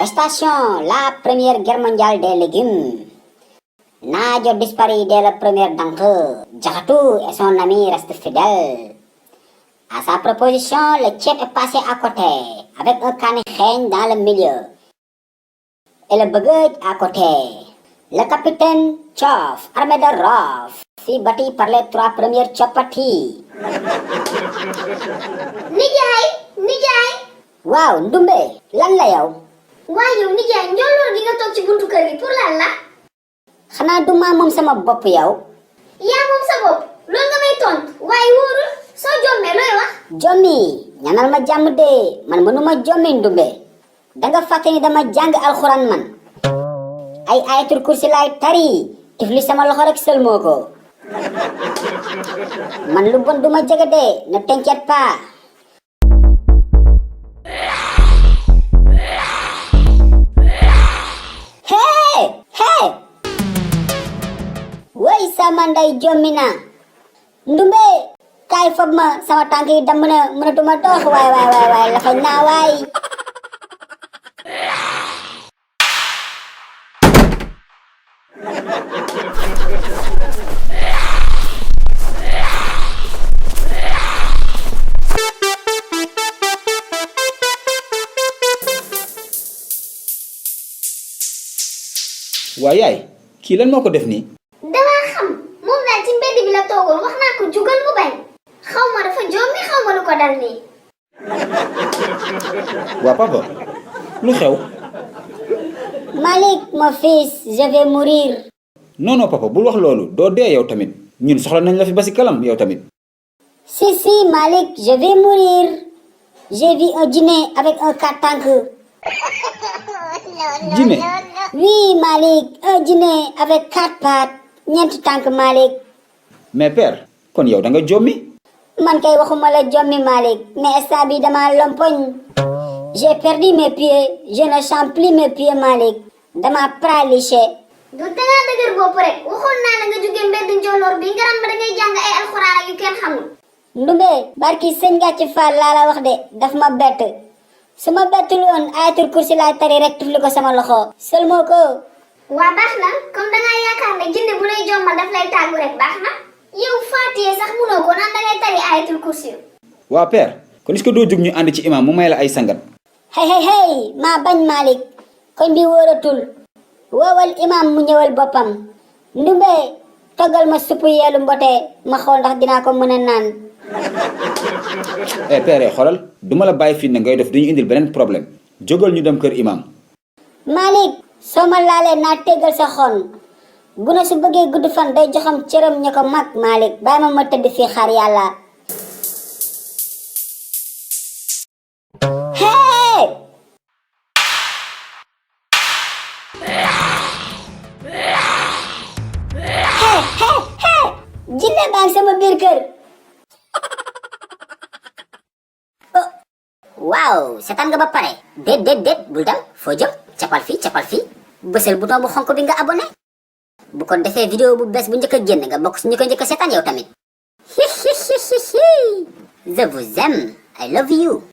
Station, la Première Guerre mondiale des légumes. Nadio disparu dès le premier d'entre. Djakatou et son ami restent fidèles. À sa proposition, le chef est passé à côté, avec un canne dans le milieu. Et le buguet à côté. Le capitaine Chof, armé de rof, fut battu par les 3 premières chopati. Nijaay. Waaw, Ndumbe, lan la yow? Waaye yow nijaay njolloor gi nga toog ci buntu kër gi pour lan la? Xanaa duma moom sama bopp yow? Yaa moom sa bopp loolu nga may tontu waaye wóorul soo jommee looy wax? Jommi ñaanal ma jàmm de man mënuma jommi Ndumbe. Danga fàtte ni dama jàng alxuraan man. Ay ayatul kursi laay tari tifli sama loxo rek sëlmoo ko. Man lu bon duma jege de ne t'inquiète pas. Hey! Woy sama nday jommi na. Ndumbe kaay fob ma sama tànk yi damm na mënatuma dox waay lafañ naa waay. waa yaay kii lan moo ko def nii. damaa xam moom daal ci mbedd bi la toogoon wax naa ko jugal mu bañ xaw ma dafa jommi xaw ma lu ko dal nii. waa papa lu xew. Malik mon fils je vais mourir. non papa bul wax loolu doo dee yow tamit ñun soxla nañ la fi ba si kalam yow tamit. Si Malik je vais mourir. J'ai vu un dîner avec un 4 tanks. Djiné. Oui Malik, un dîner avec 4 pattes, ñeenti tànk Malik. mais père kon yow da nga jommi. Man kay waxuma la jommi Malik, mais instant bi dama lompoñ. J'ai perdu mes pieds, je ne sens plus mes pieds Malik. Dama paralysé. du dangaa dëgër bopp rek waxoon naa la nga jóge mbedd njolloor bi nga ram ba dangay jàng ay alxuraan ak yu kenn xamul. Ndumbe barki sëñ Gàcci Fall laa la wax de daf ma bett. su ma bettul woon ayatul kursi laay tari rek tufli ko sama loxo sëlmoo ko. waa baax na comme dangaa yaakaar ne jinne bu lay jommal daf lay tàggu rek baax na yow Faatiye sax munoo ko naan dangay tari ayatul kursi. waa père kon est-ce que doo jug ñu ànd ci imam mu may la ay sangat. hey maa bañ Malik koñ bi wóoratul woowal imam mu ñëwal boppam. Ndumbe toggal ma suppu yeelu mbote ma xool ndax dinaa ko mën a naan. père xoolal duma la bàyyi fii ne ngay def duñu indil beneen problème jógal ñu dem kër imam. Malik soo ma laalee naa teggal sa xon gune su bëggee gudd fan day joxam cëram ña ko mag Malik bàyyi ma tëdd fii xaar yàlla. hey jinne baa ngi sama biir kër. waaw seetaan nga ba pare. déet bul dem foo jëm capal fii bësal bouton bu xonk bi nga abonné bu ko defee vidéo bu bees bu njëkk a génn nga bokk si ñu ko njëkk a seetaan yow tamit. je vous aime I love you.